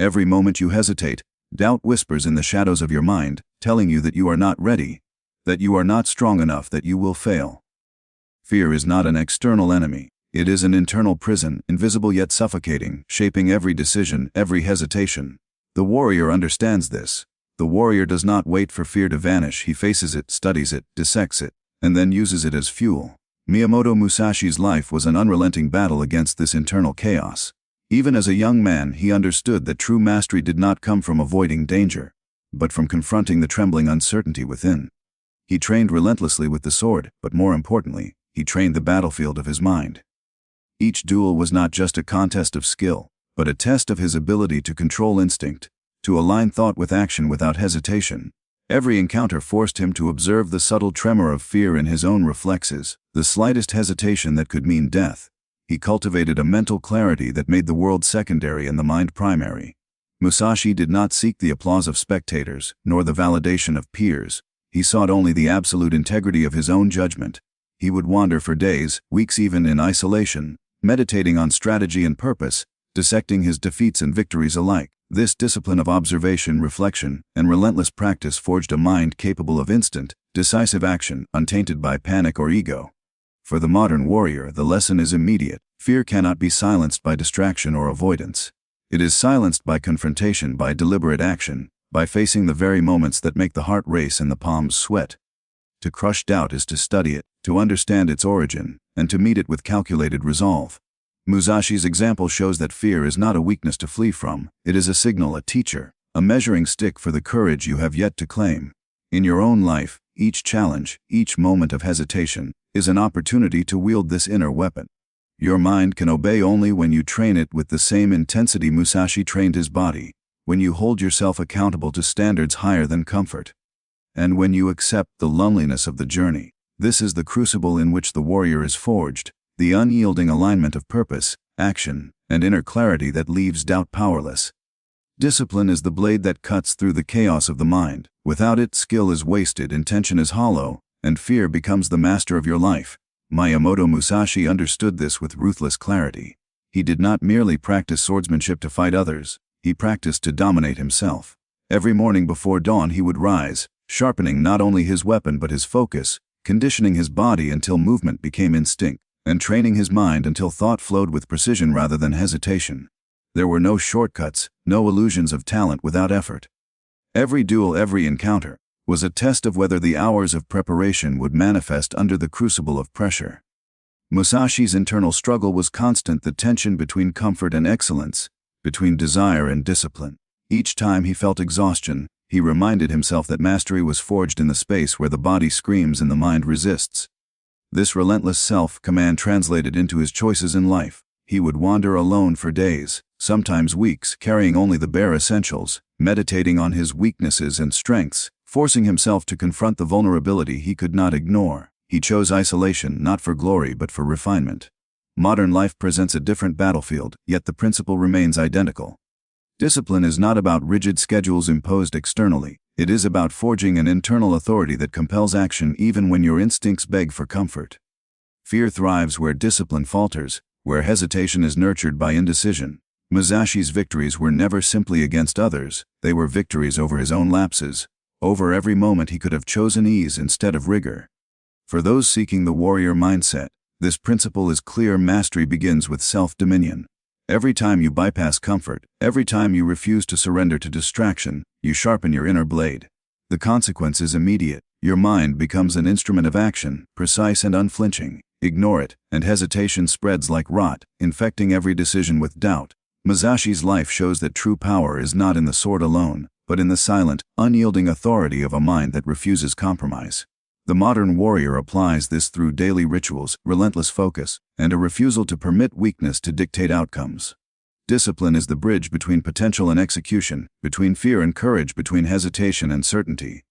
Every moment you hesitate, doubt whispers in the shadows of your mind, telling you that you are not ready, that you are not strong enough, that you will fail. Fear is not an external enemy. It is an internal prison, invisible yet suffocating, shaping every decision, every hesitation. The warrior understands this. The warrior does not wait for fear to vanish. He faces it, studies it, dissects it, and then uses it as fuel. Miyamoto Musashi's life was an unrelenting battle against this internal chaos. Even as a young man, he understood that true mastery did not come from avoiding danger, but from confronting the trembling uncertainty within. He trained relentlessly with the sword, but more importantly, he trained the battlefield of his mind. Each duel was not just a contest of skill, but a test of his ability to control instinct, to align thought with action without hesitation. Every encounter forced him to observe the subtle tremor of fear in his own reflexes, the slightest hesitation that could mean death. He cultivated a mental clarity that made the world secondary and the mind primary. Musashi did not seek the applause of spectators, nor the validation of peers. He sought only the absolute integrity of his own judgment. He would wander for days, weeks even, in isolation, meditating on strategy and purpose, dissecting his defeats and victories alike. This discipline of observation, reflection, and relentless practice forged a mind capable of instant, decisive action, untainted by panic or ego. For the modern warrior, the lesson is immediate. Fear cannot be silenced by distraction or avoidance. It is silenced by confrontation, by deliberate action, by facing the very moments that make the heart race and the palms sweat. To crush doubt is to study it, to understand its origin, and to meet it with calculated resolve. Musashi's example shows that fear is not a weakness to flee from. It is a signal, a teacher, a measuring stick for the courage you have yet to claim. In your own life, each challenge, each moment of hesitation, is an opportunity to wield this inner weapon. Your mind can obey only when you train it with the same intensity Musashi trained his body, when you hold yourself accountable to standards higher than comfort, and when you accept the loneliness of the journey. This is the crucible in which the warrior is forged, the unyielding alignment of purpose, action, and inner clarity that leaves doubt powerless. Discipline is the blade that cuts through the chaos of the mind. Without it, skill is wasted, intention is hollow, and fear becomes the master of your life. Miyamoto Musashi understood this with ruthless clarity. He did not merely practice swordsmanship to fight others, he practiced to dominate himself. Every morning before dawn he would rise, sharpening not only his weapon but his focus, conditioning his body until movement became instinct, and training his mind until thought flowed with precision rather than hesitation. There were no shortcuts, no illusions of talent without effort. Every duel, every encounter, was a test of whether the hours of preparation would manifest under the crucible of pressure. Musashi's internal struggle was constant, the tension between comfort and excellence, between desire and discipline. Each time he felt exhaustion, he reminded himself that mastery was forged in the space where the body screams and the mind resists. This relentless self-command translated into his choices in life. He would wander alone for days, sometimes weeks, carrying only the bare essentials, meditating on his weaknesses and strengths, forcing himself to confront the vulnerability he could not ignore. He chose isolation not for glory but for refinement. Modern life presents a different battlefield, yet the principle remains identical. Discipline is not about rigid schedules imposed externally. It is about forging an internal authority that compels action even when your instincts beg for comfort. Fear thrives where discipline falters, where hesitation is nurtured by indecision. Musashi's victories were never simply against others, they were victories over his own lapses, over every moment he could have chosen ease instead of rigor. For those seeking the warrior mindset, this principle is clear: mastery begins with self-dominion. Every time you bypass comfort, every time you refuse to surrender to distraction, you sharpen your inner blade. The consequence is immediate. Your mind becomes an instrument of action, precise and unflinching. Ignore it, and hesitation spreads like rot, infecting every decision with doubt. Musashi's life shows that true power is not in the sword alone, but in the silent, unyielding authority of a mind that refuses compromise. The modern warrior applies this through daily rituals, relentless focus, and a refusal to permit weakness to dictate outcomes. Discipline is the bridge between potential and execution, between fear and courage, between hesitation and certainty.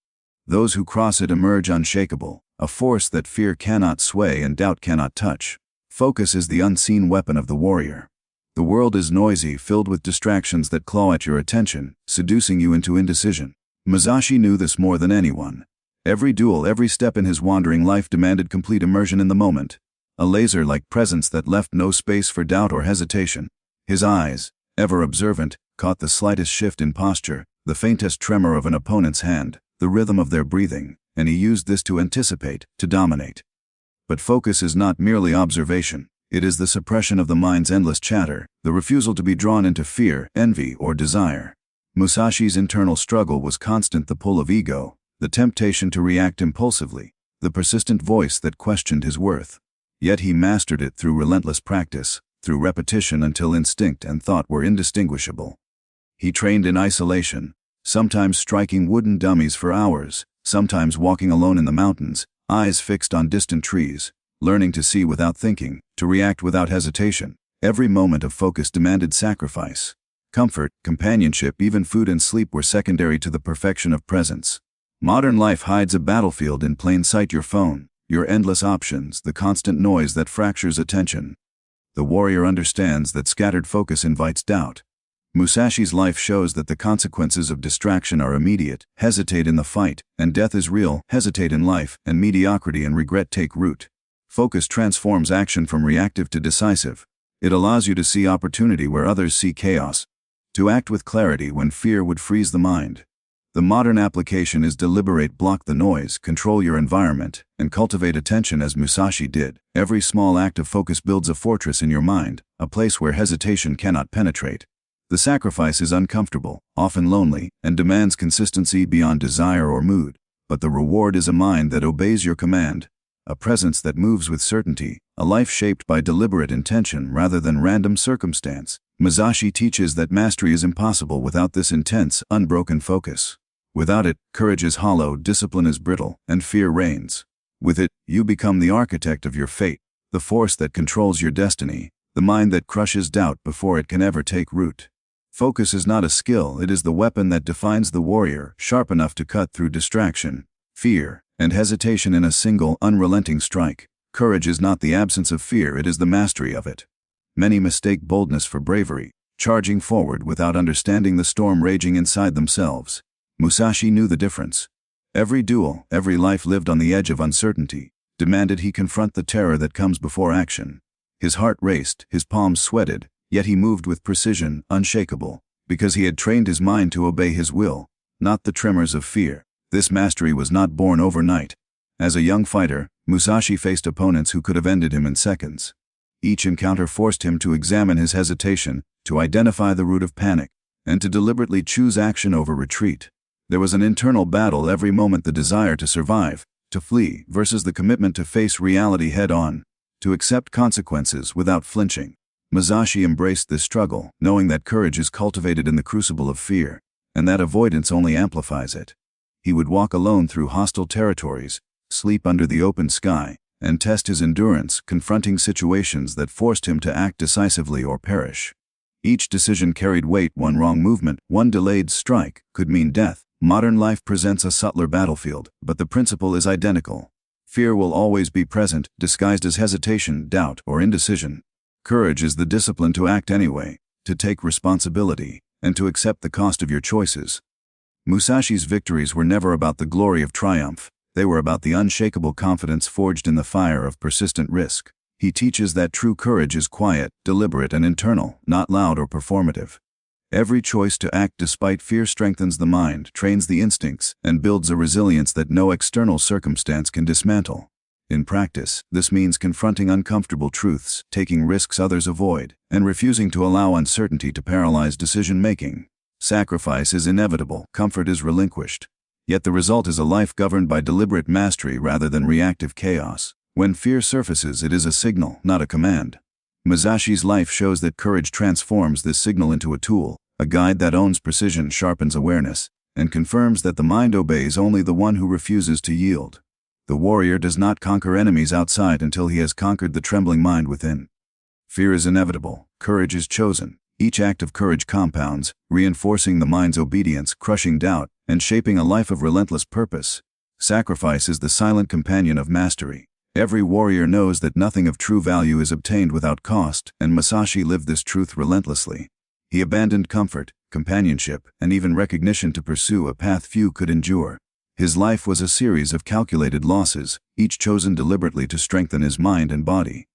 Those who cross it emerge unshakable, a force that fear cannot sway and doubt cannot touch. Focus is the unseen weapon of the warrior. The world is noisy, filled with distractions that claw at your attention, seducing you into indecision. Musashi knew this more than anyone. Every duel, every step in his wandering life demanded complete immersion in the moment, a laser-like presence that left no space for doubt or hesitation. His eyes, ever observant, caught the slightest shift in posture, the faintest tremor of an opponent's hand, the rhythm of their breathing, and he used this to anticipate, to dominate. But focus is not merely observation. It is the suppression of the mind's endless chatter, the refusal to be drawn into fear, envy, or desire. Musashi's internal struggle was constant: the pull of ego, the temptation to react impulsively, the persistent voice that questioned his worth. Yet he mastered it through relentless practice, through repetition, until instinct and thought were indistinguishable. He trained in isolation, sometimes striking wooden dummies for hours, sometimes walking alone in the mountains, eyes fixed on distant trees, learning to see without thinking, to react without hesitation. Every moment of focus demanded sacrifice. Comfort, companionship, even food and sleep were secondary to the perfection of presence. Modern life hides a battlefield in plain sight: your phone, your endless options, the constant noise that fractures attention. The warrior understands that scattered focus invites doubt. Musashi's life shows that the consequences of distraction are immediate. Hesitate in the fight, and death is real. Hesitate in life, and mediocrity and regret take root. Focus transforms action from reactive to decisive. It allows you to see opportunity where others see chaos, to act with clarity when fear would freeze the mind. The modern application is deliberate: block the noise, control your environment, and cultivate attention as Musashi did. Every small act of focus builds a fortress in your mind, a place where hesitation cannot penetrate. The sacrifice is uncomfortable, often lonely, and demands consistency beyond desire or mood. But the reward is a mind that obeys your command, a presence that moves with certainty, a life shaped by deliberate intention rather than random circumstance. Musashi teaches that mastery is impossible without this intense, unbroken focus. Without it, courage is hollow, discipline is brittle, and fear reigns. With it, you become the architect of your fate, the force that controls your destiny, the mind that crushes doubt before it can ever take root. Focus is not a skill, it is the weapon that defines the warrior, sharp enough to cut through distraction, fear, and hesitation in a single, unrelenting strike. Courage is not the absence of fear, it is the mastery of it. Many mistake boldness for bravery, charging forward without understanding the storm raging inside themselves. Musashi knew the difference. Every duel, every life lived on the edge of uncertainty, demanded he confront the terror that comes before action. His heart raced, his palms sweated, yet he moved with precision, unshakable, because he had trained his mind to obey his will, not the tremors of fear. This mastery was not born overnight. As a young fighter, Musashi faced opponents who could have ended him in seconds. Each encounter forced him to examine his hesitation, to identify the root of panic, and to deliberately choose action over retreat. There was an internal battle every moment: the desire to survive, to flee, versus the commitment to face reality head-on, to accept consequences without flinching. Musashi embraced this struggle, knowing that courage is cultivated in the crucible of fear, and that avoidance only amplifies it. He would walk alone through hostile territories, sleep under the open sky, and test his endurance, confronting situations that forced him to act decisively or perish. Each decision carried weight: one wrong movement, one delayed strike, could mean death. Modern life presents a subtler battlefield, but the principle is identical. Fear will always be present, disguised as hesitation, doubt, or indecision. Courage is the discipline to act anyway, to take responsibility, and to accept the cost of your choices. Musashi's victories were never about the glory of triumph. They were about the unshakable confidence forged in the fire of persistent risk. He teaches that true courage is quiet, deliberate, and internal, not loud or performative. Every choice to act despite fear strengthens the mind, trains the instincts, and builds a resilience that no external circumstance can dismantle. In practice, this means confronting uncomfortable truths, taking risks others avoid, and refusing to allow uncertainty to paralyze decision-making. Sacrifice is inevitable, comfort is relinquished. Yet the result is a life governed by deliberate mastery rather than reactive chaos. When fear surfaces, it is a signal, not a command. Musashi's life shows that courage transforms this signal into a tool, a guide that owns precision, sharpens awareness, and confirms that the mind obeys only the one who refuses to yield. The warrior does not conquer enemies outside until he has conquered the trembling mind within. Fear is inevitable, courage is chosen. Each act of courage compounds, reinforcing the mind's obedience, crushing doubt, and shaping a life of relentless purpose. Sacrifice is the silent companion of mastery. Every warrior knows that nothing of true value is obtained without cost, and Musashi lived this truth relentlessly. He abandoned comfort, companionship, and even recognition to pursue a path few could endure. His life was a series of calculated losses, each chosen deliberately to strengthen his mind and body.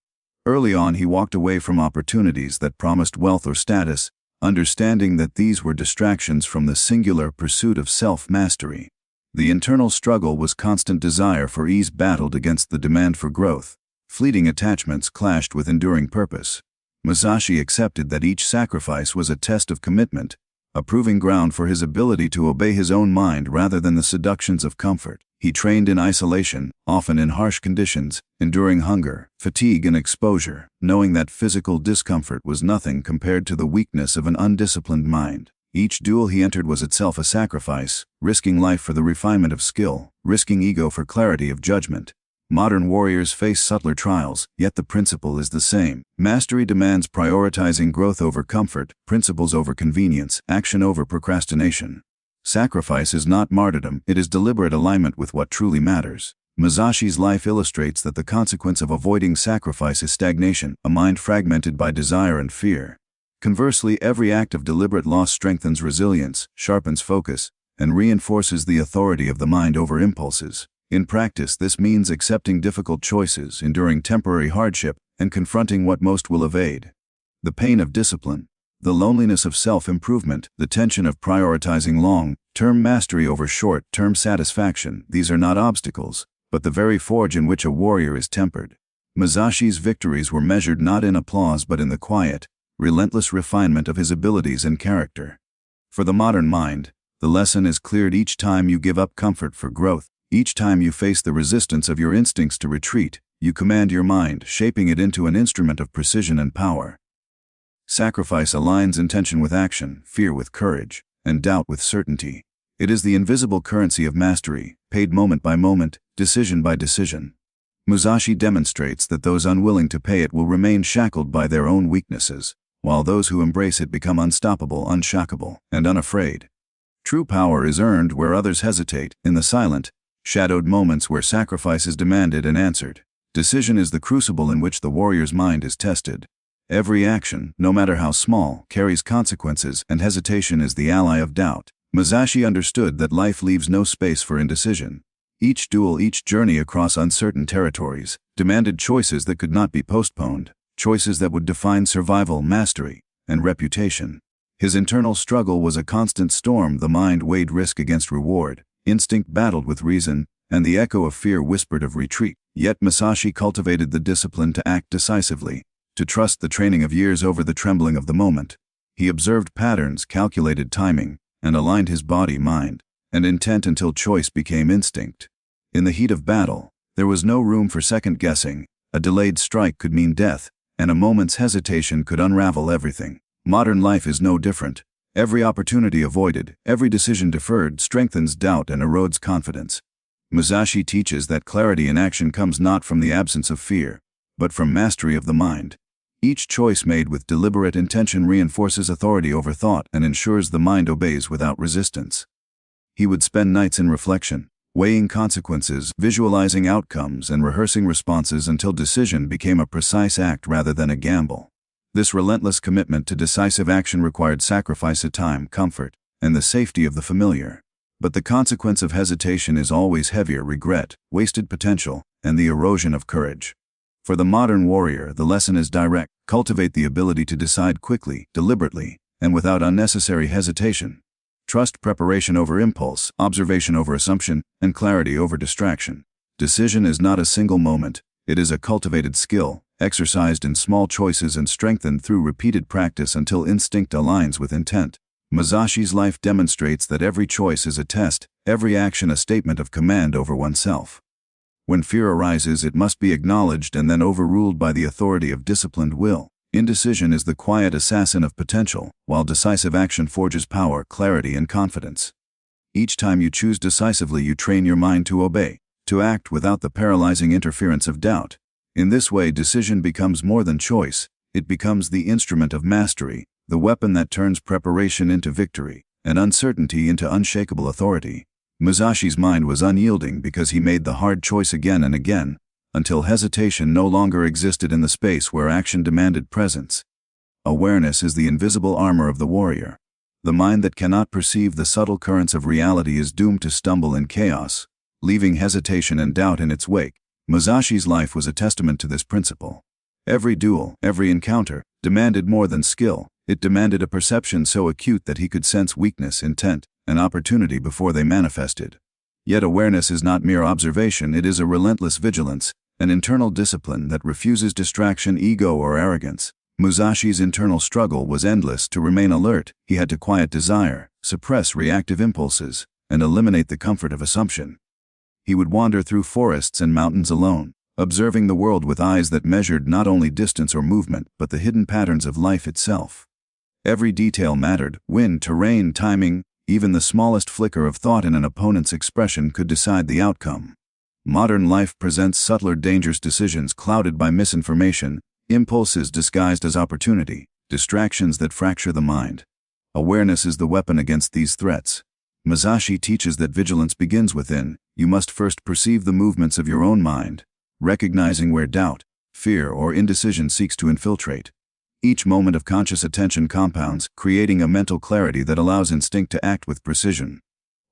Early on, he walked away from opportunities that promised wealth or status, understanding that these were distractions from the singular pursuit of self-mastery. The internal struggle was constant desire for ease battled against the demand for growth. Fleeting attachments clashed with enduring purpose. Musashi accepted that each sacrifice was a test of commitment, a proving ground for his ability to obey his own mind rather than the seductions of comfort. He trained in isolation, often in harsh conditions, enduring hunger, fatigue, and exposure, knowing that physical discomfort was nothing compared to the weakness of an undisciplined mind. Each duel he entered was itself a sacrifice, risking life for the refinement of skill, risking ego for clarity of judgment. Modern warriors face subtler trials, yet the principle is the same. Mastery demands prioritizing growth over comfort, principles over convenience, action over procrastination. Sacrifice is not martyrdom, it is deliberate alignment with what truly matters. Musashi's life illustrates that the consequence of avoiding sacrifice is stagnation, a mind fragmented by desire and fear. Conversely, every act of deliberate loss strengthens resilience, sharpens focus, and reinforces the authority of the mind over impulses. In practice, this means accepting difficult choices, enduring temporary hardship, and confronting what most will evade. The pain of discipline, the loneliness of self-improvement, the tension of prioritizing long-term mastery over short-term satisfaction, these are not obstacles, but the very forge in which a warrior is tempered. Musashi's victories were measured not in applause but in the quiet, relentless refinement of his abilities and character. For the modern mind, the lesson is cleared each time you give up comfort for growth. Each time you face the resistance of your instincts to retreat, you command your mind, shaping it into an instrument of precision and power. Sacrifice aligns intention with action, fear with courage, and doubt with certainty. It is the invisible currency of mastery, paid moment by moment, decision by decision. Musashi demonstrates that those unwilling to pay it will remain shackled by their own weaknesses, while those who embrace it become unstoppable, unshockable, and unafraid. True power is earned where others hesitate, in the silent, shadowed moments where sacrifice is demanded and answered. Decision is the crucible in which the warrior's mind is tested. Every action, no matter how small, carries consequences, and hesitation is the ally of doubt. Musashi understood that life leaves no space for indecision. Each duel, each journey across uncertain territories, demanded choices that could not be postponed, choices that would define survival, mastery, and reputation. His internal struggle was a constant storm. The mind weighed risk against reward, instinct battled with reason, and the echo of fear whispered of retreat. Yet Musashi cultivated the discipline to act decisively, to trust the training of years over the trembling of the moment. He observed patterns, calculated timing, and aligned his body, mind, and intent until choice became instinct. In the heat of battle, there was no room for second-guessing. A delayed strike could mean death, and a moment's hesitation could unravel everything. Modern life is no different. Every opportunity avoided, every decision deferred strengthens doubt and erodes confidence. Musashi teaches that clarity in action comes not from the absence of fear, but from mastery of the mind. Each choice made with deliberate intention reinforces authority over thought and ensures the mind obeys without resistance. He would spend nights in reflection, weighing consequences, visualizing outcomes, and rehearsing responses until decision became a precise act rather than a gamble. This relentless commitment to decisive action required sacrifice of time, comfort, and the safety of the familiar. But the consequence of hesitation is always heavier: regret, wasted potential, and the erosion of courage. For the modern warrior, the lesson is direct: cultivate the ability to decide quickly, deliberately, and without unnecessary hesitation. Trust preparation over impulse, observation over assumption, and clarity over distraction. Decision is not a single moment, it is a cultivated skill, exercised in small choices and strengthened through repeated practice until instinct aligns with intent. Musashi's life demonstrates that every choice is a test, every action a statement of command over oneself. When fear arises, it must be acknowledged and then overruled by the authority of disciplined will. Indecision is the quiet assassin of potential, while decisive action forges power, clarity, and confidence. Each time you choose decisively, you train your mind to obey, to act without the paralyzing interference of doubt. In this way, decision becomes more than choice, it becomes the instrument of mastery, the weapon that turns preparation into victory, and uncertainty into unshakable authority. Musashi's mind was unyielding because he made the hard choice again and again, until hesitation no longer existed in the space where action demanded presence. Awareness is the invisible armor of the warrior. The mind that cannot perceive the subtle currents of reality is doomed to stumble in chaos, leaving hesitation and doubt in its wake. Musashi's life was a testament to this principle. Every duel, every encounter, demanded more than skill, It demanded a perception so acute that he could sense weakness, intent, and opportunity before they manifested. Yet awareness is not mere observation, it is a relentless vigilance, an internal discipline that refuses distraction, ego, or arrogance. Musashi's internal struggle was endless. To remain alert, he had to quiet desire, suppress reactive impulses, and eliminate the comfort of assumption. He would wander through forests and mountains alone, observing the world with eyes that measured not only distance or movement, but the hidden patterns of life itself. Every detail mattered: wind, terrain, timing, even the smallest flicker of thought in an opponent's expression could decide the outcome. Modern life presents subtler, dangerous decisions clouded by misinformation, impulses disguised as opportunity, distractions that fracture the mind. Awareness is the weapon against these threats. Musashi teaches that vigilance begins within. You must first perceive the movements of your own mind, recognizing where doubt, fear, or indecision seeks to infiltrate. Each moment of conscious attention compounds, creating a mental clarity that allows instinct to act with precision.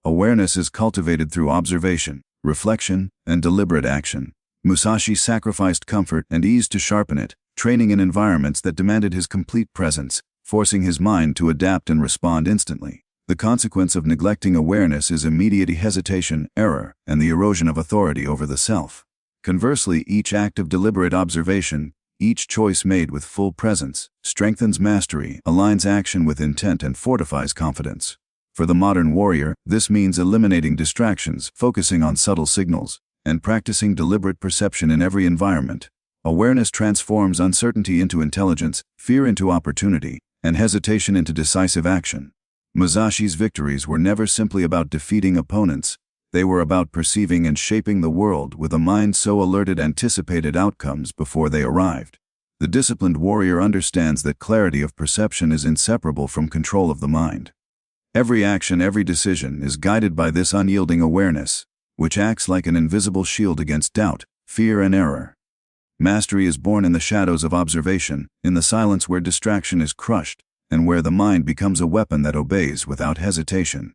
Awareness is cultivated through observation, reflection, and deliberate action. Musashi sacrificed comfort and ease to sharpen it, training in environments that demanded his complete presence, forcing his mind to adapt and respond instantly. The consequence of neglecting awareness is immediate hesitation, error, and the erosion of authority over the self. Conversely, each act of deliberate observation, each choice made with full presence, strengthens mastery, aligns action with intent, and fortifies confidence. For the modern warrior, this means eliminating distractions, focusing on subtle signals, and practicing deliberate perception in every environment. Awareness transforms uncertainty into intelligence, fear into opportunity, and hesitation into decisive action. Musashi's victories were never simply about defeating opponents. They were about perceiving and shaping the world with a mind so alerted anticipated outcomes before they arrived. The disciplined warrior understands that clarity of perception is inseparable from control of the mind. Every action, every decision is guided by this unyielding awareness, which acts like an invisible shield against doubt, fear, and error. Mastery is born in the shadows of observation, in the silence where distraction is crushed, and where the mind becomes a weapon that obeys without hesitation.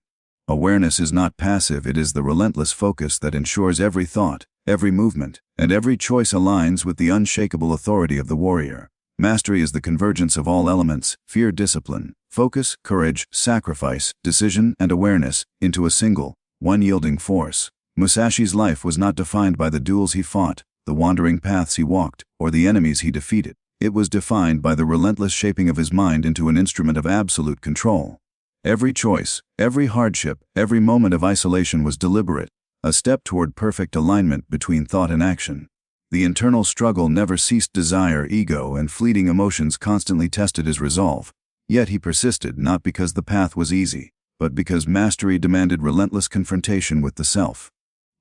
Awareness is not passive, it is the relentless focus that ensures every thought, every movement, and every choice aligns with the unshakable authority of the warrior. Mastery is the convergence of all elements: fear, discipline, focus, courage, sacrifice, decision, and awareness, into a single, unyielding force. Musashi's life was not defined by the duels he fought, the wandering paths he walked, or the enemies he defeated. It was defined by the relentless shaping of his mind into an instrument of absolute control. Every choice, every hardship, every moment of isolation was deliberate, a step toward perfect alignment between thought and action. The internal struggle never ceased. Desire, ego, and fleeting emotions constantly tested his resolve. Yet he persisted, not because the path was easy, but because mastery demanded relentless confrontation with the self.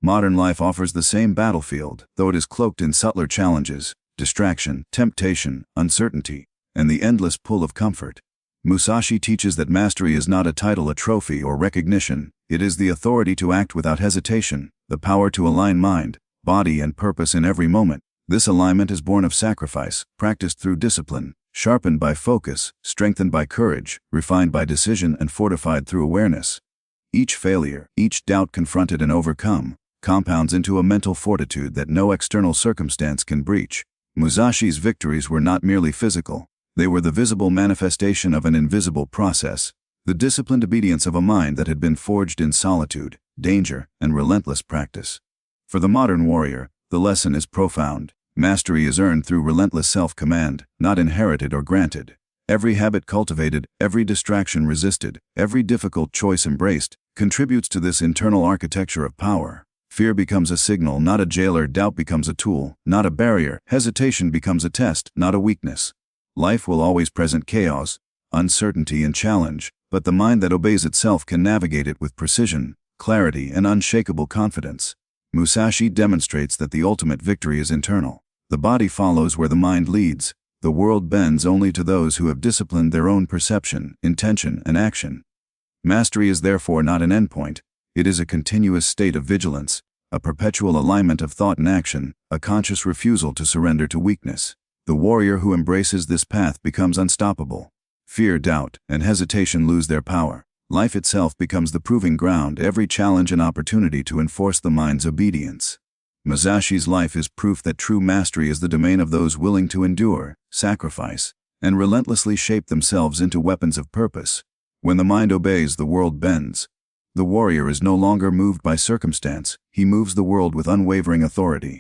Modern life offers the same battlefield, though it is cloaked in subtler challenges: distraction, temptation, uncertainty, and the endless pull of comfort. Musashi teaches that mastery is not a title, a trophy, or recognition. It is the authority to act without hesitation, the power to align mind, body, and purpose in every moment. This alignment is born of sacrifice, practiced through discipline, sharpened by focus, strengthened by courage, refined by decision, and fortified through awareness. Each failure, each doubt confronted and overcome, compounds into a mental fortitude that no external circumstance can breach. Musashi's victories were not merely physical. They were the visible manifestation of an invisible process, the disciplined obedience of a mind that had been forged in solitude, danger, and relentless practice. For the modern warrior, the lesson is profound. Mastery is earned through relentless self-command, not inherited or granted. Every habit cultivated, every distraction resisted, every difficult choice embraced, contributes to this internal architecture of power. Fear becomes a signal, not a jailer. Doubt becomes a tool, not a barrier. Hesitation becomes a test, not a weakness. Life will always present chaos, uncertainty, and challenge, but the mind that obeys itself can navigate it with precision, clarity, and unshakable confidence. Musashi demonstrates that the ultimate victory is internal. The body follows where the mind leads. The world bends only to those who have disciplined their own perception, intention, and action. Mastery is therefore not an endpoint. It is a continuous state of vigilance, a perpetual alignment of thought and action, a conscious refusal to surrender to weakness. The warrior who embraces this path becomes unstoppable. Fear, doubt, and hesitation lose their power. Life itself becomes the proving ground, every challenge an opportunity to enforce the mind's obedience. Musashi's life is proof that true mastery is the domain of those willing to endure, sacrifice, and relentlessly shape themselves into weapons of purpose. When the mind obeys, the world bends. The warrior is no longer moved by circumstance, he moves the world with unwavering authority.